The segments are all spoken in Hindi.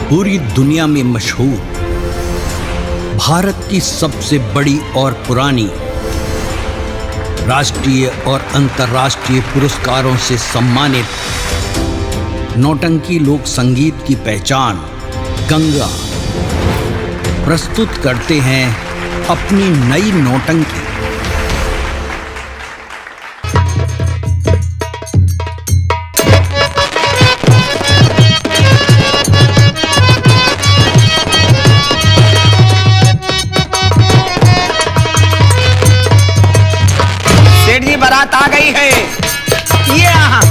पूरी दुनिया में मशहूर, भारत की सबसे बड़ी और पुरानी, राष्ट्रीय और अंतर्राष्ट्रीय पुरस्कारों से सम्मानित नौटंकी लोक संगीत की पहचान गंगा प्रस्तुत करते हैं अपनी नई नौटंकी। सेठ जी बारात आ गई है, ये यहाँ।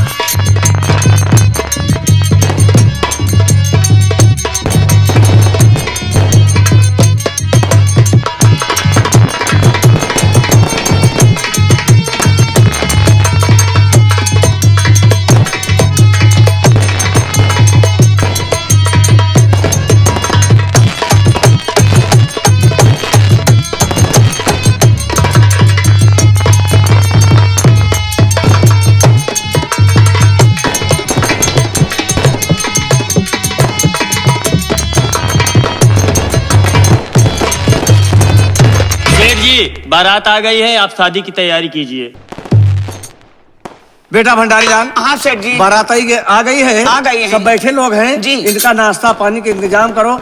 बारात आ गई है, आप शादी की तैयारी कीजिए। बेटा भंडारी लाल। हाँ सेठ जी। बारात आ गई है। आ गई है। सब बैठे लोग हैं जी। इनका नाश्ता पानी का इंतजाम करो।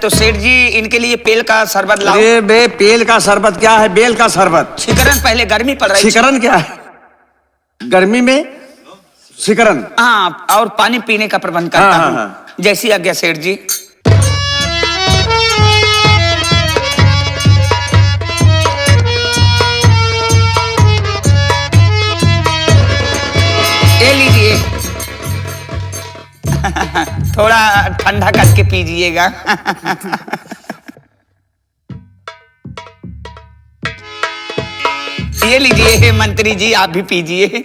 तो सेठ जी इनके लिए पेल का शरबत लाओ। अरे बे, पेल का शरबत क्या है? बेल का शरबत। शिकरन, पहले गर्मी पड़ रही है। शिकरन क्या है? गर्मी में शिकरन। हाँ, और पानी पीने का प्रबंध करता हूँ। हाँ। जैसी आज्ञा सेठ जी। ये लीजिए। थोड़ा ठंडा करके पीजिएगा। ये लीजिए मंत्री जी, आप भी पीजिए।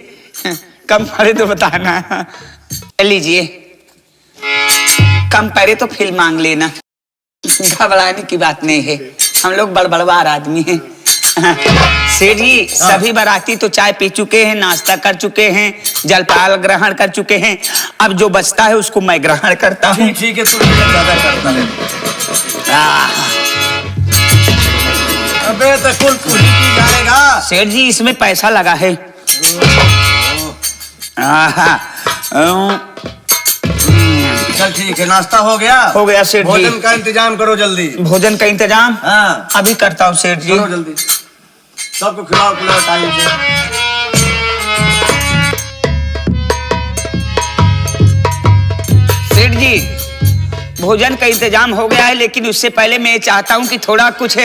कम पड़े तो बताना। लीजिए, कम पड़े तो फिर मांग लेना। घबराने की बात नहीं है, हम लोग बड़बड़वार आदमी हैं। सेठ जी, सभी बाराती तो चाय पी चुके हैं, नाश्ता कर चुके हैं, जलपान ग्रहण कर चुके हैं। अब जो बचता है उसको मैं ग्रहण करता हूँ। ठीक है, तू ज्यादा करता है। अबे तो कुल पूरी पी जाएगा। सेठ जी, इसमें पैसा लगा है। चल ठीक है, नाश्ता हो गया? हो गया सेठ जी। भोजन का इंतजाम करो जल्दी। भोजन का इंतजाम? हाँ। अभी करता हूँ सेठ जी। करो जल्दी, सबको खिलाओ पिलाओ टाइम से। सेठ जी, भोजन का इंतजाम हो गया है, लेकिन उससे पहले मैं चाहता हूँ कि थोड़ा कुछ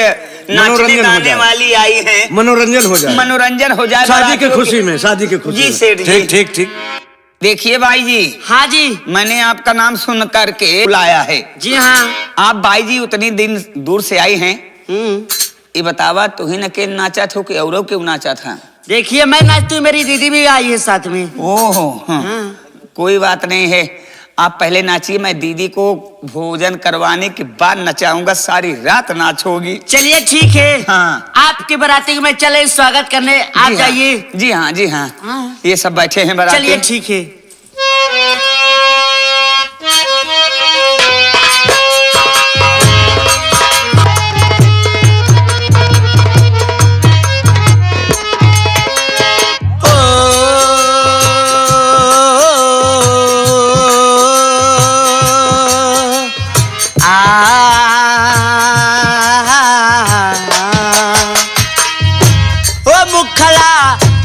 नाचने गाने वाली आई है, मनोरंजन हो जाए। मनोरंजन हो जाए शादी की खुशी में, शादी की खुशी जी में। सेठ जी। ठीक ठीक ठीक। देखिए भाई जी। हाँ जी। मैंने आपका नाम सुन करके बुलाया है। जी हाँ। आप भाई जी उतनी दिन दूर से आई हैं, ये बतावा तू ही न के नाचा था कि औरों क्यों नाचा था? देखिए मैं नाचती हूँ, मेरी दीदी भी आई है साथ में। ओहो, कोई बात नहीं है, आप पहले नाचिए, मैं दीदी को भोजन करवाने के बाद नचाऊंगा, सारी रात नाच होगी। चलिए ठीक है। हाँ। आपके बाराती में चले स्वागत करने, आप जी जाइए। हाँ, जी हाँ जी हाँ, हाँ। ये सब बैठे हैं बाराती। चलिए ठीक है।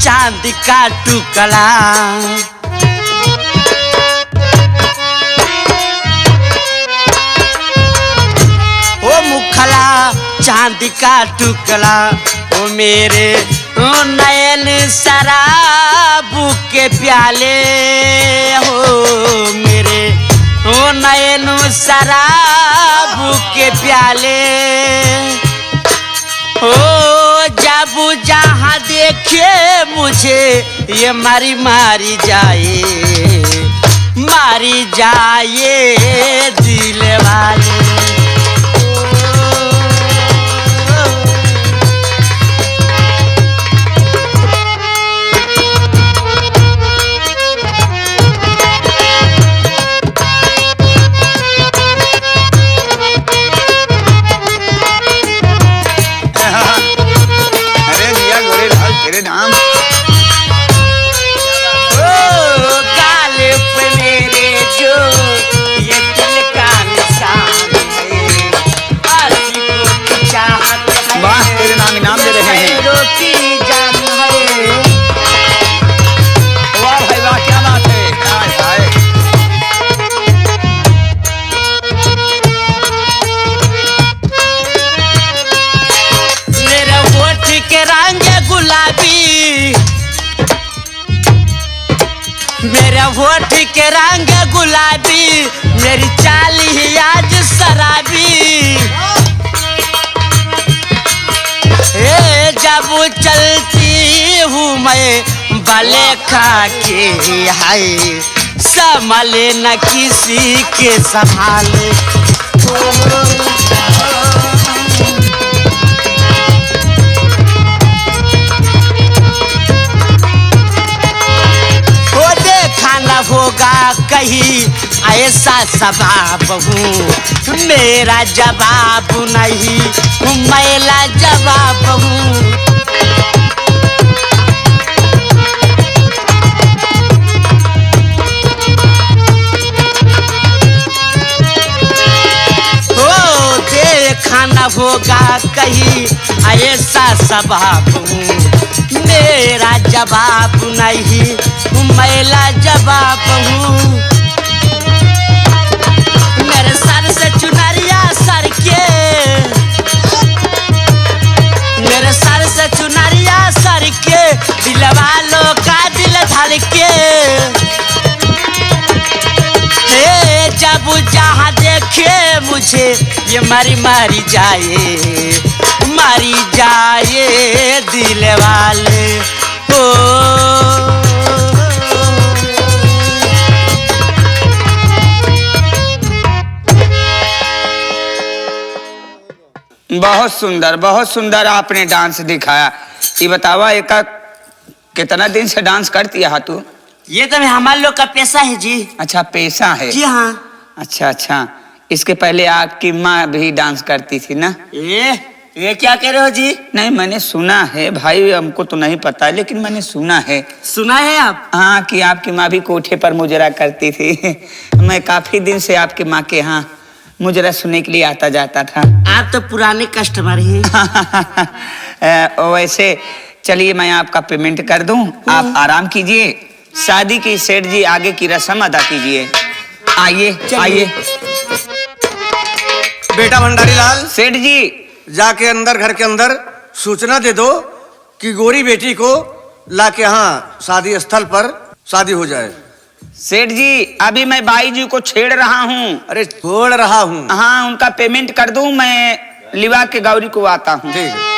चांद का टुकड़ा ओ मुखला, चांद का टुकड़ा, ओ मेरे ओ नयन शराब के प्याले, हो मेरे ओ नयन शराब के प्याले, ओ जब जहाँ देखे मुझे ये मारी मारी जाए दिल वाले। रंग गुलाबी, मेरी चाल ही आज शराबी। जब चलती हूँ मैं बले खा के, हाय संभाले न किसी के संभाले। वो देखा न होगा कहीं ऐसा सबाब हूँ, मेरा जवाब नहीं मैला जवाब हूँ। देखा न होगा कहीं ऐसा सबाब हूँ, मेरा जवाब नहीं मैला जवाब हूँ। मेरे सर से चुनरिया सर के, मेरे सर से चुनरिया सर के, दिल वालों का दिल धर के। जब जहाँ देखे मुझे ये मारी मारी जाए दिल वाले। ओ बहुत सुंदर आपने डांस दिखाया। ये बतावा एक कितना दिन से डांस करती है तू? ये तो हमारे लोग का पेशा है जी। अच्छा पैसा है जी हाँ। अच्छा इसके पहले आपकी माँ भी डांस करती थी ना? ये क्या कह रहे हो जी? नहीं मैंने सुना है भाई, हमको तो नहीं पता लेकिन मैंने सुना है। सुना है आप? हाँ कि आपकी माँ भी कोठे पर मुजरा करती थी। मैं काफी दिन से आपकी माँ के यहाँ मुजरा सुनने के लिए आता जाता था। आप तो पुराने कस्टमर हैं। वैसे चलिए मैं आपका पेमेंट कर दूं, आप आराम कीजिए। शादी की सेठ जी आगे की रस्म अदा कीजिए। आइए। बेटा भंडारी लाल, सेठ जी जाके अंदर घर के अंदर सूचना दे दो कि गोरी बेटी को लाके यहाँ शादी स्थल पर शादी हो जाए। सेठ जी अभी मैं बाई जी को छेड़ रहा हूँ। अरे छोड़ रहा हूँ। हाँ उनका पेमेंट कर दूं, मैं लिवा के गौरी को आता हूँ। ठीक है।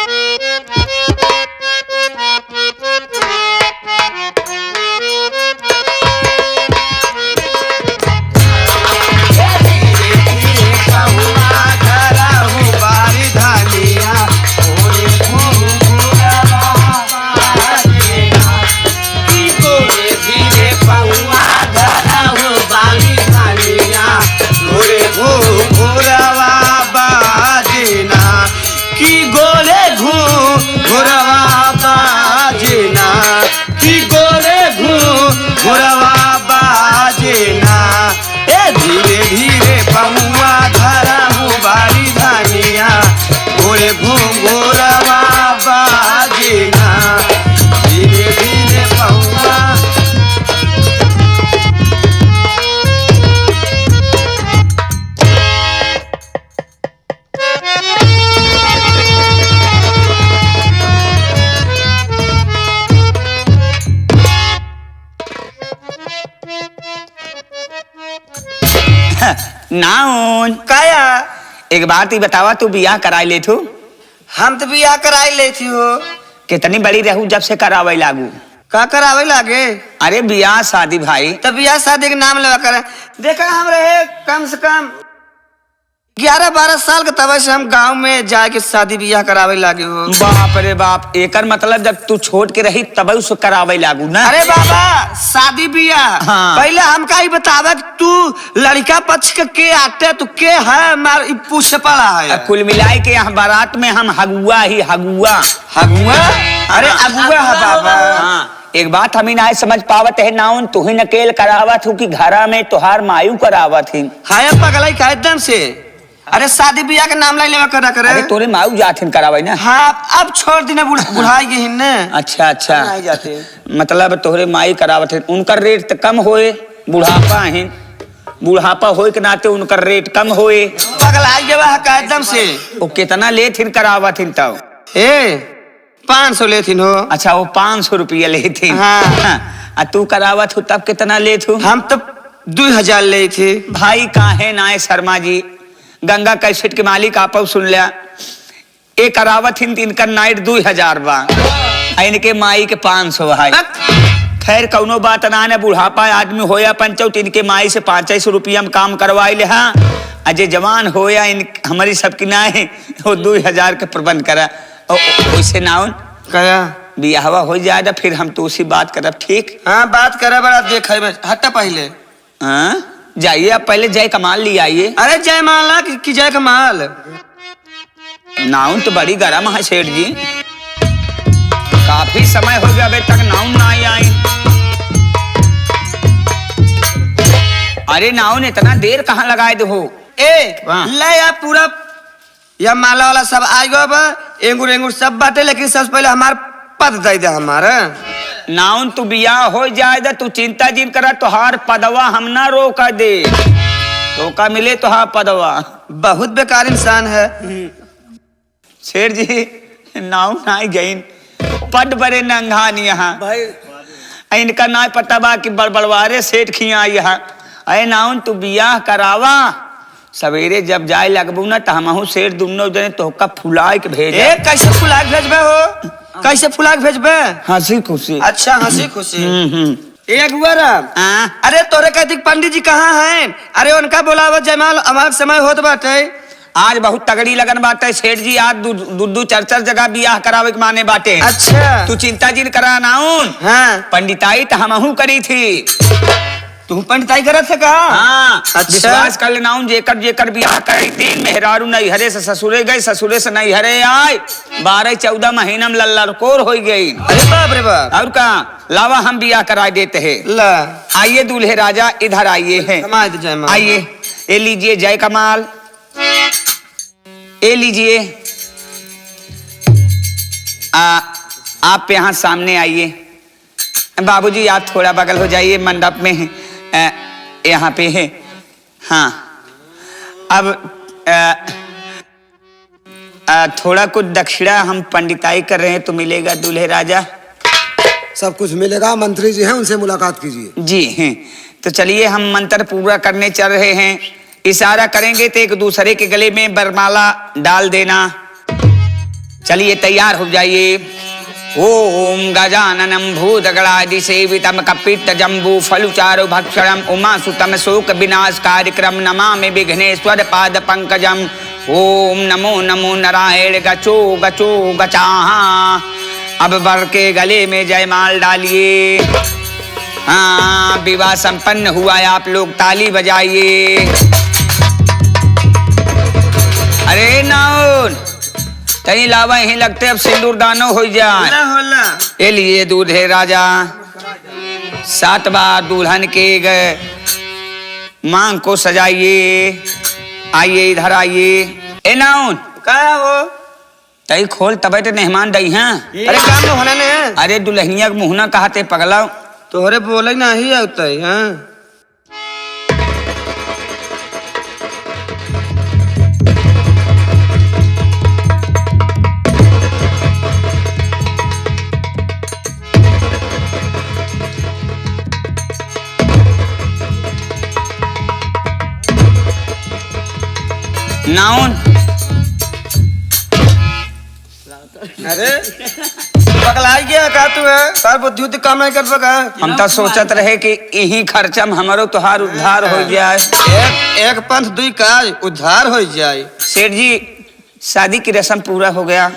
नाउन काया एक बात ही बतावा, तू बियाह कराई ले थू? हम तो बियाह कराई लेती हो। कितनी बड़ी रहू जब से करावे लागू? का करावे लागे? अरे बियाह शादी भाई। तब बियाह शादी के नाम लेवा करे। देखा हम रहे कम से कम 11-12 साल के, तब से हम गांव में जाके शादी बियाह करावे लागे हो। बाप रे बाप, एकर मतलब जब तू छोड़ के रही तब उसे करावे लागू ना? अरे बाबा शादी बियाह हाँ। पहले हमका ही बतावे तू लड़का पक्ष के आते तू के है मार पूछ पड़ा है। कुल मिलाई के यहाँ बारात में हम हगुआ ही हगुआ। अरे अगुआ है बाबा। हाँ एक बात हम ही ना समझ पावत है नाउन, तू ही नकेल करावत हूँ कि घरा में तुहार मायू करावत ही? हाय पगलाई का एकदम से। अरे शादी बियाह के नाम लेवा करा करे। अरे तोरे मायू जाथिन करावे ना? हाँ अब छोड़ दी ना, बुढ़ाई गई न। अच्छा नहीं जाते। मतलब तोहरे माई करावत है, उनका रेट तो कम होए, बुढ़ापा होए के नाते उनका रेट कम होए। पगलाई जवा का एकदम से। वो कितना लेथिन करावत हिन तब? 500 लेथिन हो। अच्छा वो 500 रुपया लेथिन। हाँ। तू करावत हो तब कितना लेत हो? हम तो 2000 ले थे। भाई काहे ना है शर्मा जी, गंगा कैसेट के मालिक आप सुन लिया, एक करावत हिंद इनका नाइट 2000 बा, इनके माई के 500 है। खैर कौनो बात ना है, बुढ़ापा आदमी होया पंचौत, इनके माई से 500 रुपया में काम करवाई ले। हाँ अजय जवान होया इन हमारी सबकी ना है, वो 2000 के प्रबंध करा। वैसे नाउन कया बियाहवा हो जाएगा फिर हम तो उसी बात करब, ठीक? हाँ बात करे बड़ा देखे हटा पहले। हाँ जाइए आप पहले जय कमाल ले आइए। अरे जय माला की जय कमाल। नाउन तो बड़ी गरम है सेठ जी, काफी समय हो गया अभी तक नाउन ना आई। अरे नाउन इतना देर कहाँ लगाए दे हो? ले आप पूरा या माला वाला सब आ गया बा, एंगुर एंगुर सब बाटे, लेकिन सबसे पहले हमार पद दे दे हमारा। नाउन तू बियाह हो जाए तू चिंता जिन करा, तुहार पदवा हम ना रोका दे, रोका मिले तुहार पदवा। बहुत बेकार इंसान है शेर जी, नाउन ना गई पद बड़े नंगान यहाँ भाई इनका ना पता बा कि बड़बड़वारे सेठ खिया यहाँ। अरे नाउन तू बियाह करावा, सवेरे जब जाए लगबू ना तो हमहू सेठ दोनों जने तोहका फुला के भेजे। कैसे फुला के भेजबे हो? कैसे फुला के भेजबे? हंसी खुशी। अच्छा हंसी खुशी। एक बार अरे तोरे कहती पंडित जी कहाँ हैं? अरे उनका बोलावा जयमाल हमारा समय होत बाटे। आज बहुत तगड़ी लगन बात है सेठ जी, आज दू चार जगह बियाह करावे के माने बाटे। अच्छा तू चिंता जिन करा नाउन। हाँ पंडिताई तो हमहू करी थी। तू पंडिताई करत है कहा? हाँ अच्छा। विश्वास कर लेना जेकर जेकर बियाह करी थी, मेहरारू नैहरे से ससुरे गए, ससुरे से नैहरे आए, 12-14 महीना में लल्लरकोर हो गई। अरे बाप रे बाप। और का लावा हम बियाह करा देते हैं। ला आइए दूल्हे राजा इधर आइए हैं, जयमाल आइए ये लीजिए जय कमाल, ये लीजिए। आप यहाँ सामने आइए। बाबूजी आप थोड़ा बगल हो जाइए, मंडप में है यहाँ पे है। हाँ अब थोड़ा कुछ दक्षिणा हम पंडिताई कर रहे हैं तो मिलेगा दूल्हे राजा? सब कुछ मिलेगा, मंत्री जी हैं उनसे मुलाकात कीजिए। जी हैं, तो चलिए हम मंत्र पूरा करने चल रहे हैं। इशारा करेंगे तो एक दूसरे के गले में बरमाला डाल देना। चलिए तैयार हो जाइए। ओम गजाननम भूतगणादि सेवितम कपित जम्बू फलुचारु भक्षणम उमासुतम शोक विनाश कार्यक्रम नमामि विघ्नेश्वर पाद पंकजम। ओम नमो नमो नारायण गचो गचो गचाहा। अब वर के गले में जयमाल डालिए। हाँ विवाह संपन्न हुआ है, आप लोग ताली बजाइए। अरे नाउन तनी लावा यहीं लगते, अब सिंदूर दानो हो जाए। ये लिए दूल्हे राजा 7 बार दुल्हन के मांग को सजाइए। आइए इधर आइए। ए नाउन का वो तई खोल तबे तो मेहमान दई हैं। अरे काम न होने ने। अरे दुल्हनिया के मुहना कहते पगला, तोहरे बोले नहीं आता है। हाँ नाउन अरे पगलाई गया का तू है? तार बुद्धि उद्धि काम नहीं कर सका। हम तो सोचत रहे कि यही खर्चा में हमारो तुहार उद्धार हो जाए। एक पंथ दुई काज उद्धार हो जाए। सेठ जी शादी की रस्म पूरा हो गया।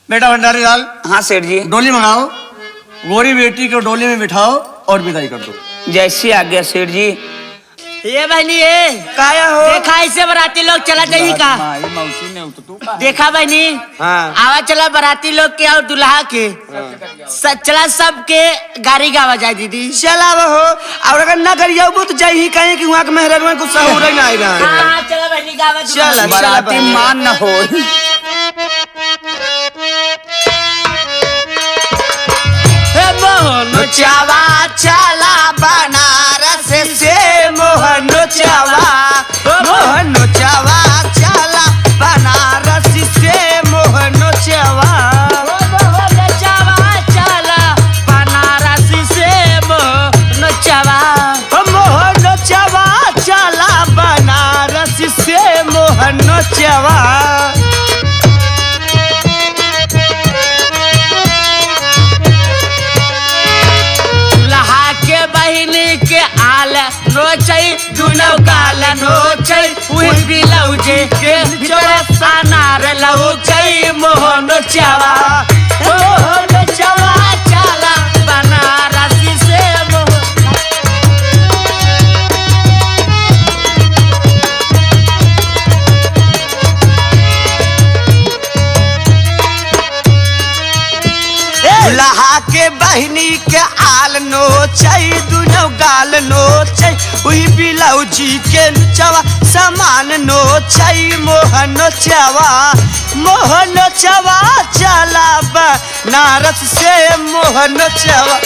बेटा भंडारी लाल, हाँ सेठ जी। डोली मंगाओ, गोरी बेटी को डोली में बिठाओ और विदाई कर दो। जैसी आ गया सेठ जी। ये बहनी है काया हो? देखा ऐसे बराती लोग चला जाइए का? देखा बहनी? हाँ। आवा चला बराती लोग के और दुल्हा के चला सबके गाड़ी गावा जाए दीदी। चला वो हो, और अगर ना करिए वो तो जाई ही कहीं कि वहाँ के मेहरान को सहूर ही ना आई रहा। हाँ चला बहनी गावा। चला बराती मान न हो। मोहन चावा चला बनारस से मोहन चावा, मोहन चावा चला बनारस से मोहन चावा, मोहन चावा चला बनारस से मोहन चावा, नोचवा दुल्हा के बहिनी के आल नोचै दुनो गाल नोचै उही बिलौजे के बिचवा अनार लौचै मोहन चवा मोहन चवा चला बनारसी से दुल्हा के बहिनी के आल नोचै दुनो गाल नोचै उही बिलौजी के चवा समान नोचै मोहन चवा चला बनारस से मोहन चवा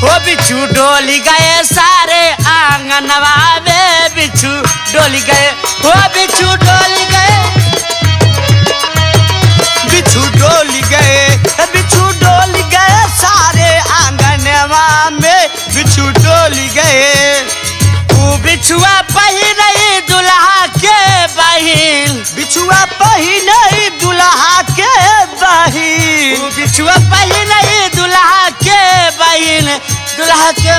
हो बिच्छू डोली गए सारे आंगनवा में बिच्छू डोली गए हो बिच्छू डोली गए बिच्छू डोली गए बिच्छू डोली गए सारे आंगनवा में बिच्छू डोली गए बिछुआ पहिरई दुल्हा के बहिन बिछुआ पहिनई दुल्हा के बहिन बिछुआ पहिरई दुल्हा के बहिन दुल्हा के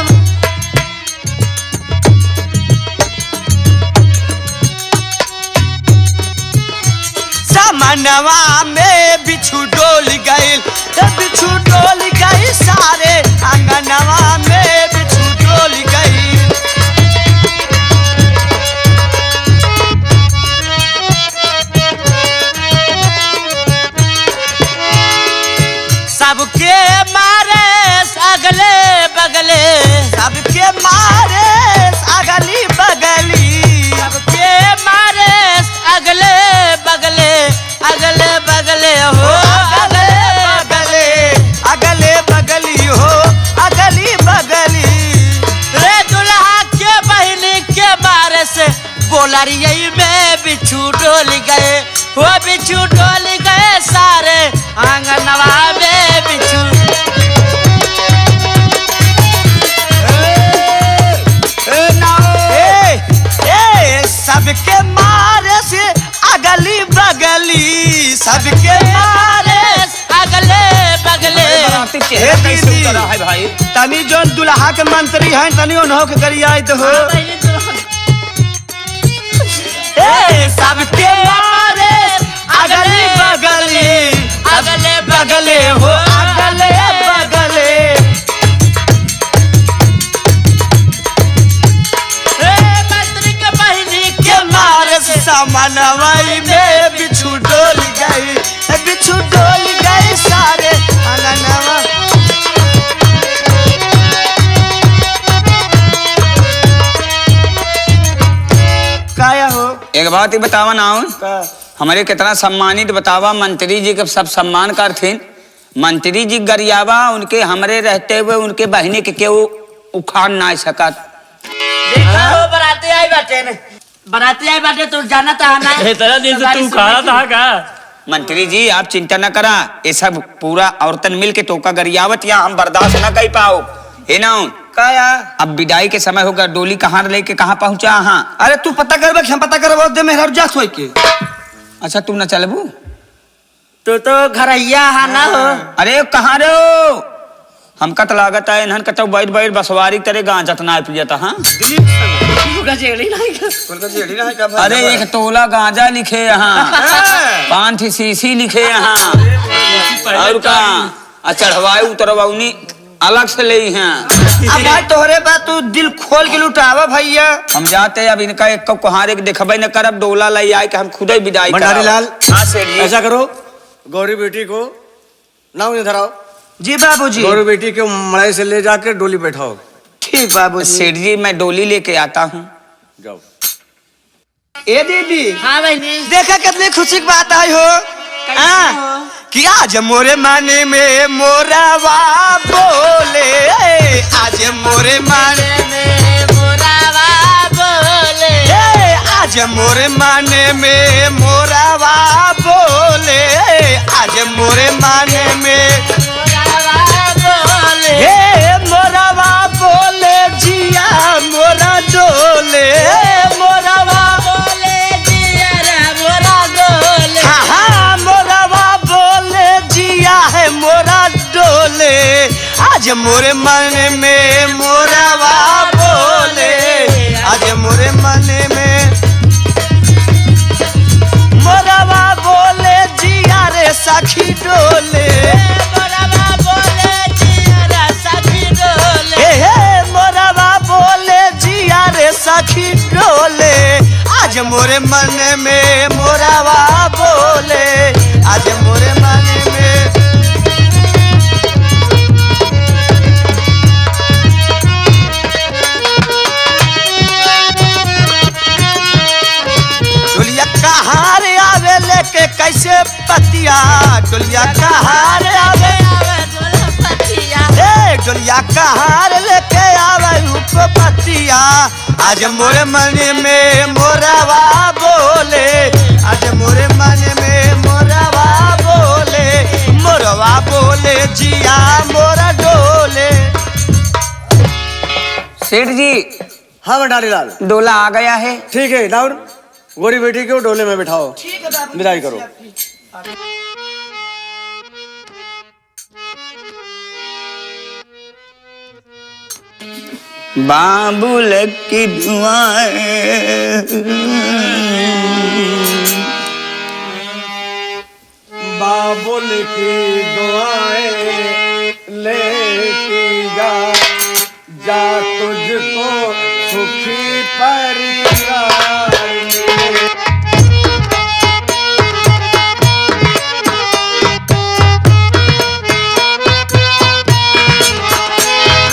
समनवा में बिच्छू डोल गइल बिच्छू डोल गई सारे आंगनवा में बिच्छू डोल गई सबके मारे अगले बगले सबके मारे अगली बगली सबके मारे अगले बगले अगले बगले हो अगले बगली हो अगली बगली रे दुल्हा के बहिनी के बारे से बोलरियई में बिच्छू डोल गए वो बिच्छू डोल गए सारे आंगनवा में बिच्छू सबके मारे से अगली बगली सबके मारे अगले बगले हे दीदी है भाई तनी जोन दुल्हा के मंत्री हैं तनी उन्हों के गरियाई तो हो सबके मारे अगली बगली अगले बगले हो अगले बगले मंत्री के बहिनी के मारे समनवई में बिच्छू डोल गई बिच्छू डोल गई सारे आंगनवा काया हो एक बात ही बतावा ना हमारे कितना सम्मानित बतावा मंत्री जी के सब सम्मान करथिन मंत्री जी गरियावा उनके हमरे रहते हुए उनके बहनी के केहू उखाड़ ना सकत देखा हो बराती आई बाटे ने बराती आई बाटे तू जाना था ना इतना दिन से तू खा था का मंत्री जी आप चिंता न करा ये सब पूरा औरतन मिल के टोका गरियावत या हम बर्दाश्त न कर पाओ है ना काया अब विदाई के समय होगा डोली कहाँ लेके कहाँ पहुँचा हाँ अरे तू पता करबे हम पता करबो दे मेहरा जा सोई के अच्छा तू न चलबू तो घरैया है ना हो अरे कहाँ रे हो हमका तो लागत है इन्हन कतो बैठ बैठ बसवारी तेरे गांजा तना पियता हाँ अरे एक तोला गांजा लिखे यहाँ 5 शीशी लिखे यहाँ और का चढ़वाई उतरवाउनी अलग से ले हैं अब भाई तोहरे बात तू दिल खोल के लुटावा भैया हम जाते अब इनका एक कुहारे के देखबे न करब डोला ले आए के हम खुद ही विदाई भंडारी लाल हाँ सेठ जी ऐसा करो गौरी बेटी को नाव इधर आओ जी बाबूजी गौरी बेटी को मड़ाई से ले जाकर डोली बैठाओ ठीक बाबूजी सेठ जी मैं डोली लेके आता हूँ जाओ ए दीदी हाँ बहनी देखा कितनी खुशी की बात आई हो कि आज मोरे माने में मोरावा बोले आज मोरे माने में मोरावा बोले आज मोरे माने में मोरावा बोले आज मोरे माने में मोरावा बोले डोले आज मोरे मन में मोरवा बोले आज मोरे मन में मोरवा बोले जिया रे सखी डोले मोरवा बोले जिया रे सखी डोले हे मोरवा बोले जिया रे सखी डोले आज मोरे मन में मोरवा बोले आज मोरे मन में डोलिया कहाँ रे आवे लेके कैसे पतिया डोलिया कहाँ रे आवे डोलिया कहाँ रे लेके आवे ऊपर पतिया आज मोरे मन में मोरवा बोले आज मोरे मन में मोरवा बोले जिया मोरा डोले। सेठ जी हाँ भंडारी लाल डोला आ गया है। ठीक है दाऊद गोरी बेटी को डोले में बिठाओ विदाई करो। बाबुल की दुआएं बाबुल की दुआएं लेके जा तुझको सुखी परिवार मिले।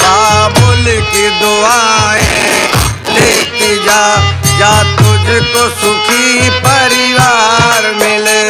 बाबुल की दुआएं लेके जा तुझको सुखी परिवार मिले।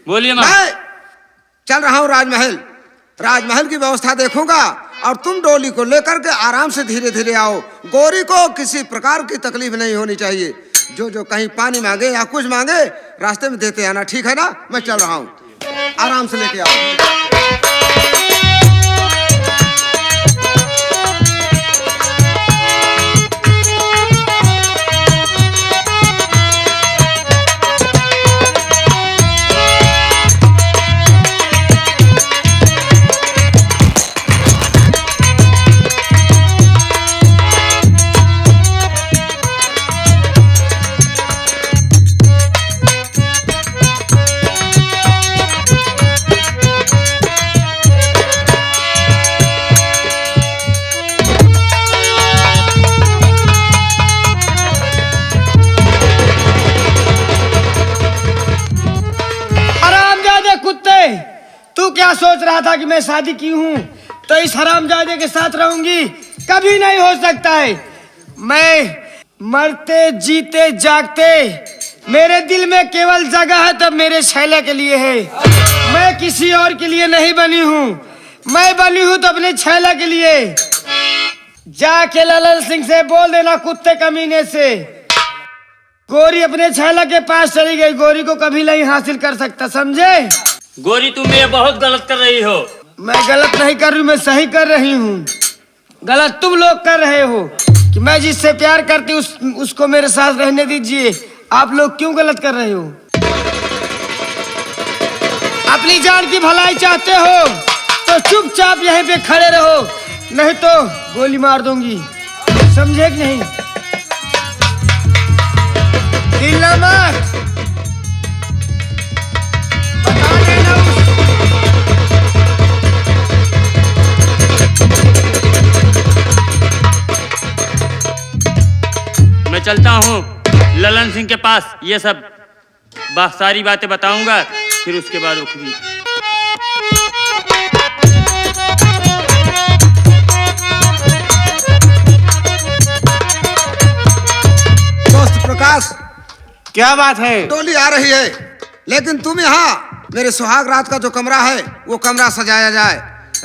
बोलिए ना। मैं चल रहा हूँ राजमहल। राजमहल की व्यवस्था देखूंगा और तुम डोली को लेकर के आराम से धीरे धीरे आओ। गौरी को किसी प्रकार की तकलीफ नहीं होनी चाहिए। जो जो कहीं पानी मांगे या कुछ मांगे रास्ते में देते आना, ठीक है ना? मैं चल रहा हूँ, आराम से लेके आओ। तू क्या सोच रहा था कि मैं शादी की हूँ तो इस हरामजादे के साथ रहूंगी? कभी नहीं हो सकता है। मैं मरते जीते जागते मेरे दिल में केवल जगह है तो मेरे शैला के लिए है। मैं किसी और के लिए नहीं बनी हूँ, मैं बनी हूँ तो अपने छैला के लिए। जाके ललन सिंह से बोल देना कुत्ते कमीने से गोरी अपने छैला के पास चली गई, गोरी को कभी नहीं हासिल कर सकता, समझे? गोरी तुम ये बहुत गलत कर रही हो। मैं गलत नहीं कर रही हूँ, मैं सही कर रही हूँ। गलत तुम लोग कर रहे हो कि मैं जिससे प्यार करती उसको मेरे साथ रहने दीजिए। आप लोग क्यों गलत कर रहे हो? अपनी जान की भलाई चाहते हो तो चुपचाप यहीं पे खड़े रहो, नहीं तो गोली मार दूंगी, समझे कि नहीं? हिलना मत। बता देना मैं चलता हूँ ललन सिंह के पास, ये सब सारी बातें बताऊंगा, फिर उसके बाद रुकूंगी। दोस्त प्रकाश, क्या बात है? डोली आ रही है, लेकिन तुम यहाँ मेरे सुहाग रात का जो कमरा है वो कमरा सजाया जाए,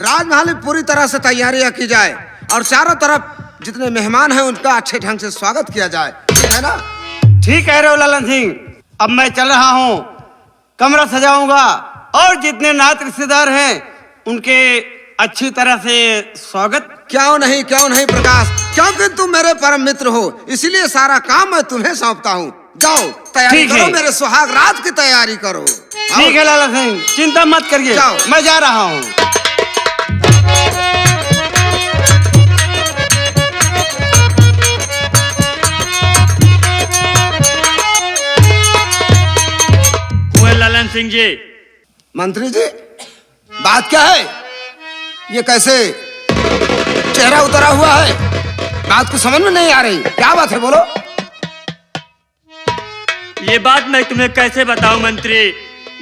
राजमहल में पूरी तरह से तैयारियां की जाए और चारों तरफ जितने मेहमान हैं उनका अच्छे ढंग से स्वागत किया जाए, ठीक है ना? ठीक कह रहे हो ललन सिंह। अब मैं चल रहा हूँ, कमरा सजाऊंगा और जितने नात रिश्तेदार हैं उनके अच्छी तरह से स्वागत। क्यों नहीं प्रकाश, क्योंकि तुम मेरे परम मित्र हो, इसीलिए सारा काम मैं तुम्हें सौंपता हूँ। जाओ तैयारी ठीक करो, है। मेरे सुहाग रात की तैयारी करो। ठीक है लाला सिंह, चिंता मत करिए, जाओ। मैं जा रहा हूँ। ललन सिंह जी। मंत्री जी, बात क्या है? ये कैसे चेहरा उतरा हुआ है? बात को समझ में नहीं आ रही, क्या बात है, बोलो। ये बात मैं तुम्हें कैसे बताऊं मंत्री,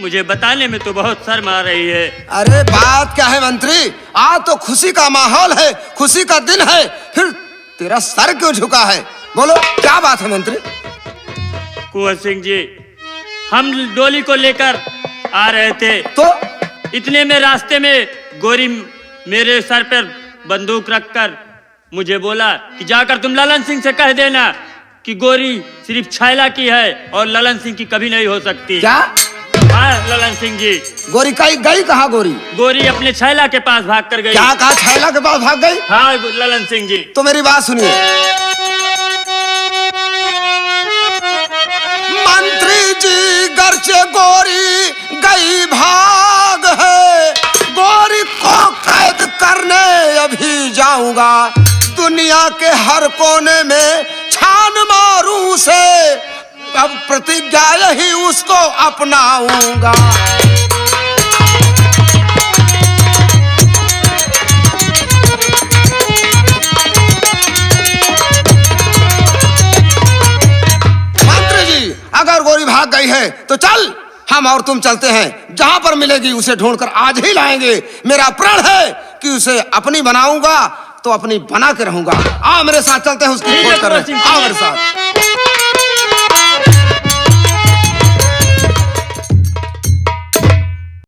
मुझे बताने में तो बहुत शर्म आ रही है। अरे बात क्या है मंत्री, आज तो खुशी का माहौल है, खुशी का दिन है, फिर तेरा सर क्यों झुका है? बोलो क्या बात है मंत्री। कुंवर सिंह जी, हम डोली को लेकर आ रहे थे तो इतने में रास्ते में गोरी मेरे सर पर बंदूक रखकर मुझे बोला कि जाकर तुम ललन सिंह से कह देना कि गोरी सिर्फ छैला की है और ललन सिंह की कभी नहीं हो सकती। क्या? हाँ ललन सिंह जी। गोरी गई कहाँ? गोरी अपने छैला के पास भाग कर गई। क्या कहा? छैला के पास भाग गई? हाँ ललन सिंह जी। तो मेरी बात सुनिए, मंत्री जी, गर्चे गोरी गई भाग है, गोरी को कैद करने अभी जाऊंगा, दुनिया के हर कोने में छान मारूं से, अब प्रतिज्ञा यही उसको अपनाऊंगा। अगर गोरी भाग गई है तो चल, हम और तुम चलते हैं, जहां पर मिलेगी उसे ढूंढकर आज ही लाएंगे। मेरा प्रण है कि उसे अपनी बनाऊंगा तो अपनी बना के रहूंगा। आओ मेरे साथ चलते हैं, उसकी खोज कर रहे हैं। आओ मेरे साथ।